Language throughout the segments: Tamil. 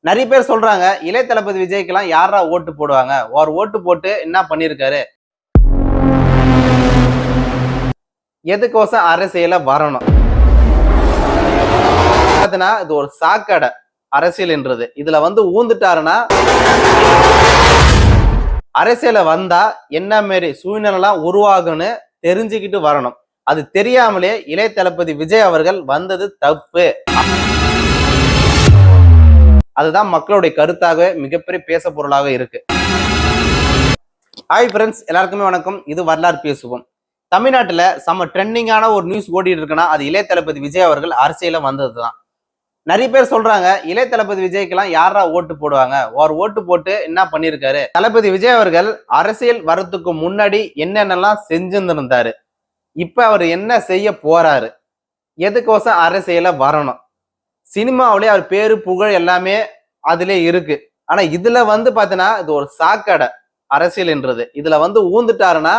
நிறைய பேர் சொல்றாங்க இளைய தளபதி விஜய்க்கெல்லாம் யாரா ஓட்டு போடுவாங்க, ஒரு ஓட்டு போட்டு என்ன பண்ணிருக்காரு, எதுக்கோசம் அரசியல வரணும். இது ஒரு சாக்கடை அரசியல்ன்றது. இதுல ஊந்துட்டாருன்னா அரசியல வந்தா என்ன மாரி சூழ்நிலை உருவாகுன்னு தெரிஞ்சுக்கிட்டு வரணும். அது தெரியாமலே இளைய தளபதி விஜய் அவர்கள் வந்தது தப்பு. அதுதான் மக்களுடைய கருத்தாக மிகப்பெரிய பேச பொருளாக இருக்கு. ஹாய் ஃப்ரெண்ட்ஸ், எல்லாருக்குமே வணக்கம். இது வரலாறு பேசுவோம். தமிழ்நாட்டுல செம்ம ட்ரெண்டிங்கான ஒரு நியூஸ் ஓடிட்டு இருக்குன்னா அது இளைய தளபதி விஜய் அவர்கள் அரசியல வந்ததுதான். நிறைய பேர் சொல்றாங்க இளைய தளபதி விஜய்க்கெல்லாம் யாரா ஓட்டு போடுவாங்க, ஒரு ஓட்டு போட்டு என்ன பண்ணிருக்காரு. தளபதி விஜய் அவர்கள் அரசியல் வரத்துக்கு முன்னாடி என்னென்னலாம் செஞ்சிருந்தாரு, இப்ப அவர் என்ன செய்ய போறாரு, எதுக்கோசம் அரசியல வரணும். சினிமாவிலே அவர் பேரு புகழ் எல்லாமே அதுல இருக்கு. ஆனா இதுல பாத்தீங்கன்னா இது ஒரு சாக்கடை அரசியல்ன்றது. இதுல ஊந்துட்டாருன்னா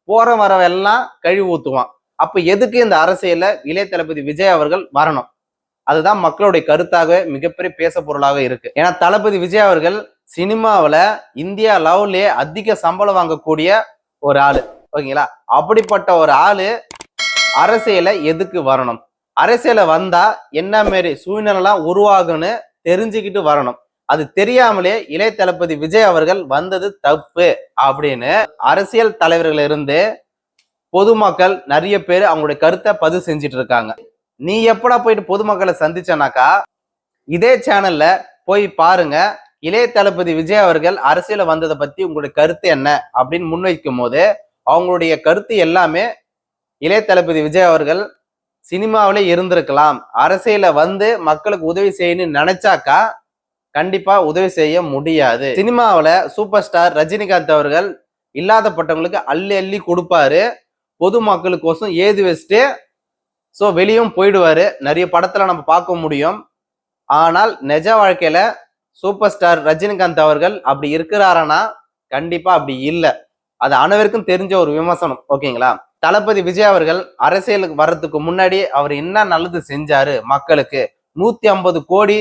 போற வரவெல்லாம் கழிவு ஊத்துவான். அப்ப எதுக்கு இந்த அரசியல இளைய தளபதி விஜய் அவர்கள் வரணும்? அதுதான் மக்களுடைய கருத்தாக மிகப்பெரிய பேச பொருளாக இருக்கு. ஏன்னா தளபதி விஜய் அவர்கள் சினிமாவில இந்தியா லெவல்லே அதிக சம்பளம் வாங்கக்கூடிய ஒரு ஆளு, ஓகேங்களா? அப்படிப்பட்ட ஒரு ஆளு அரசியல எதுக்கு வரணும்? அரசியல வந்தா என்ன மாரி சூழ்நிலை உருவாகுன்னு தெரிஞ்சுக்கிட்டு வரணும். அது தெரியாமலே இளைய தளபதி விஜய் அவர்கள் வந்தது தப்பு அப்படின்னு அரசியல் தலைவர்கள் இருந்து பொதுமக்கள் நிறைய பேர் அவங்களுடைய கருத்தை பதிவு செஞ்சுட்டு இருக்காங்க. நீ எப்படா போயிட்டு பொதுமக்களை சந்திச்சனாக்கா இதே சேனல்ல போய் பாருங்க. இளைய தளபதி விஜய் அவர்கள் அரசியல வந்ததை பத்தி உங்களுடைய கருத்து என்ன அப்படின்னு முன்வைக்கும் போது அவங்களுடைய கருத்து எல்லாமே இளைய தளபதி விஜய் அவர்கள் சினிமாவிலே இருந்திருக்கலாம், அரசியல மக்களுக்கு உதவி செய்யணும்னு நினைச்சாக்கா கண்டிப்பா உதவி செய்ய முடியாது. சினிமாவில சூப்பர் ஸ்டார் ரஜினிகாந்த் அவர்கள் இல்லாதப்பட்டவங்களுக்கு அள்ளி அள்ளி கொடுப்பாரு, பொதுமக்களுக்கோசம் ஏது வச்சுட்டு வெளியும் போயிடுவாரு. நிறைய படத்துல நம்ம பார்க்க முடியும். ஆனால் நிஜ வாழ்க்கையில சூப்பர் ஸ்டார் ரஜினிகாந்த் அவர்கள் அப்படி இருக்கிறாரனா கண்டிப்பா அப்படி இல்லை. அது அனைவருக்கும் தெரிஞ்ச ஒரு விமர்சனம், ஓகேங்களா? தளபதி விஜய் அவர்கள் அரசியலுக்கு வர்றதுக்கு முன்னாடி அவர் என்ன நல்லது செஞ்சாரு மக்களுக்கு? 150 கோடி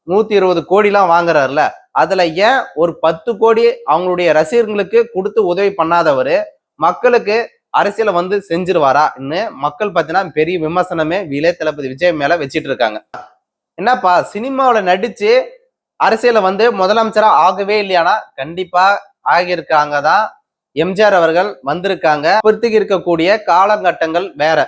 120 கோடிலாம் வாங்குறாருல, அதுல ஏன் ஒரு 10 கோடி அவங்களுடைய ரசிகர்களுக்கு கொடுத்து உதவி பண்ணாதவரு மக்களுக்கு அரசியல செஞ்சிருவாரான்னு மக்கள் பார்த்தீங்கன்னா பெரிய விமர்சனமே இளைய தளபதி விஜய் மேல வச்சிட்டு இருக்காங்க. என்னப்பா சினிமாவில நடிச்சு அரசியல முதலமைச்சரா ஆகவே இல்லையானா கண்டிப்பா ஆகியிருக்காங்க தான். எம்ஜிஆர் அவர்கள் வந்திருக்காங்க. இப்போதைக்கு இருக்கக்கூடிய காலகட்டங்கள் வேற,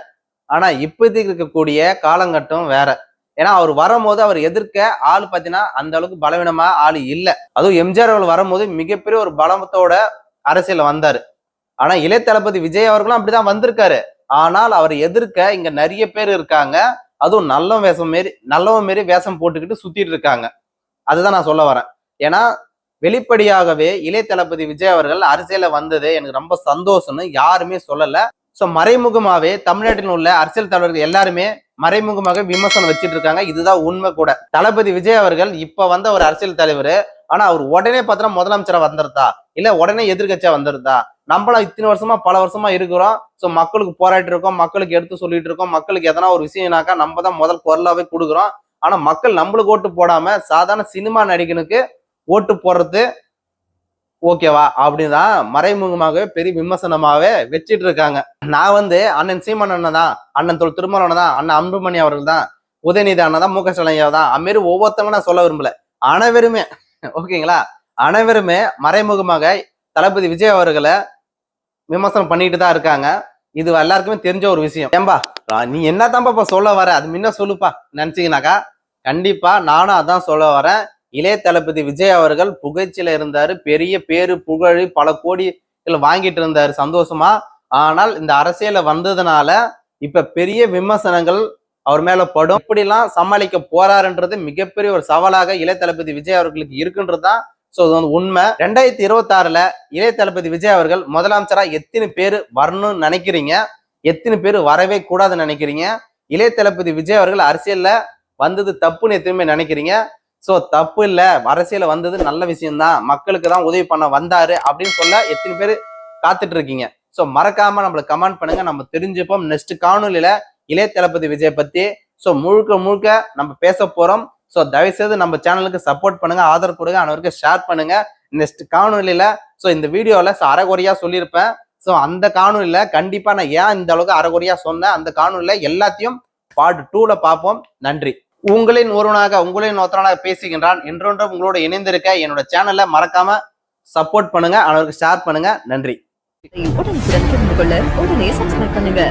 ஆனா இப்போதைக்கு இருக்கக்கூடிய காலகட்டம் வேற. ஏன்னா அவர் வரும்போது அவர் எதிர்க்க ஆள் பார்த்தீங்கன்னா அந்த அளவுக்கு பலவீனமா ஆள் இல்லை. அதுவும் எம்ஜிஆர் அவர்கள் வரும்போது மிகப்பெரிய ஒரு பலத்தோட அரசியல் வந்தாரு. ஆனா இளைய தளபதி விஜய் அவர்களும் அப்படிதான் வந்திருக்காரு. ஆனால் அவர் எதிர்க்க இங்க நிறைய பேர் இருக்காங்க. அதுவும் நல்லவன் மாரி வேஷம் போட்டுக்கிட்டு சுத்திட்டு இருக்காங்க. அதுதான் நான் சொல்ல வரேன். ஏன்னா வெளிப்படையாகவே இளைய தளபதி விஜய் அவர்கள் அரசியல வந்தது எனக்கு ரொம்ப சந்தோஷம்னு யாருமே சொல்லல. மறைமுகமாவே தமிழ்நாட்டில் உள்ள அரசியல் தலைவர்கள் எல்லாருமே மறைமுகமாக விமர்சனம் வச்சிட்டு இருக்காங்க. இதுதான் உண்மை கூட. தளபதி விஜய் அவர்கள் இப்ப ஒரு அரசியல் தலைவர். ஆனா அவர் உடனே பார்த்தா முதலமைச்சரா வந்துருதா, இல்ல உடனே எதிர்கட்சியா வந்துருதா? நம்மளாம் இத்தனை வருஷமா பல வருஷமா இருக்கிறோம். மக்களுக்கு போராட்டி இருக்கோம், மக்களுக்கு எடுத்து சொல்லிட்டு இருக்கோம். மக்களுக்கு எதனா ஒரு விஷயம்னாக்கா நம்ம தான் முதல் குரலாவே கொடுக்குறோம். ஆனா மக்கள் நம்மளுக்கு ஓட்டு போடாம சாதாரண சினிமா நடிகனுக்கு ஓட்டு போடுறது ஓகேவா அப்படிதான் மறைமுகமாகவே பெரிய விமர்சனமாவே வச்சிட்டு இருக்காங்க. நான் அண்ணன் சீமான் அண்ணன் தான், அண்ணன் திருமாவளவன் தான், அண்ணன் அன்புமணி அவர்கள் தான், உதயநிதி அண்ணன் தான், மு.க. ஸ்டாலின் தான், அதுமாரி ஒவ்வொருத்தவங்க நான் சொல்ல விரும்பல. அனைவருமே ஓகேங்களா, அனைவருமே மறைமுகமாக தளபதி விஜய் அவர்களை விமர்சனம் பண்ணிட்டு தான் இருக்காங்க. இது எல்லாருக்குமே தெரிஞ்ச ஒரு விஷயம். ஏம்பா நீ என்ன தான்ப்பா சொல்ல வர, அது முன்ன சொல்லுப்பா நினைச்சீங்கன்னாக்கா கண்டிப்பா நானும் அதான் சொல்ல வரேன். இளைய தளபதி விஜய் அவர்கள் புகழ்ச்சியில இருந்தாரு, பெரிய பேரு புகழ் பல கோடி வாங்கிட்டு இருந்தாரு சந்தோஷமா. ஆனால் இந்த அரசியல வந்ததுனால இப்ப பெரிய விமர்சனங்கள் அவர் மேல படும். இப்படிலாம் சமாளிக்க போறாருன்றது மிகப்பெரிய ஒரு சவாலாக இளைய தளபதி விஜய் அவர்களுக்கு இருக்குன்றதுதான் உண்மை. 2026ல இளைய தளபதி விஜய் அவர்கள் முதலமைச்சரா எத்தனை பேர் வரணும்னு நினைக்கிறீங்க, எத்தனை பேர் வரவே கூடாதுன்னு நினைக்கிறீங்க? இளைய தளபதி விஜய் அவர்கள் அரசியல்ல வந்தது தப்புன்னு எத்தனை நினைக்கிறீங்க? தப்பு இல்ல, அரசியல வந்தது நல்ல விஷயம்தான், மக்களுக்கு தான் உதவி பண்ண வந்தாரு அப்படின்னு சொல்ல எத்தனை பேர் காத்துட்டு இருக்கீங்க? மறக்காம நம்மளுக்கு கமெண்ட் பண்ணுங்க. நம்ம தெரிஞ்சுப்போம். நெக்ஸ்ட் காணொலியில இளைய தளபதி விஜய் பத்தி முழுக்க நம்ம பேச போறோம். ஸோ தயவுசெய்து நம்ம சேனலுக்கு சப்போர்ட் பண்ணுங்க, ஆதரவு கொடுங்க, அனைவருக்கு ஷேர் பண்ணுங்க. நெக்ஸ்ட் காணொலியில ஸோ இந்த வீடியோல அரைகுறையா சொல்லியிருப்பேன். ஸோ அந்த காணொலியில கண்டிப்பா நான் ஏன் இந்த அளவுக்கு அரைகுறையா சொன்னேன், அந்த காணொலியில எல்லாத்தையும் பார்ட் 2ல பார்ப்போம். நன்றி. உங்களின் ஒருத்தனாக பேசுகின்றான். என்றொன்றும் உங்களோட இணைந்திருக்க என்னோட சேனலை மறக்காம சப்போர்ட் பண்ணுங்க, அனைவருக்கு ஷேர் பண்ணுங்க. நன்றி. உடனுக்குடன் தெரிந்து கொள்ள உடனே சப்ஸ்கிரைப் பண்ணுங்க.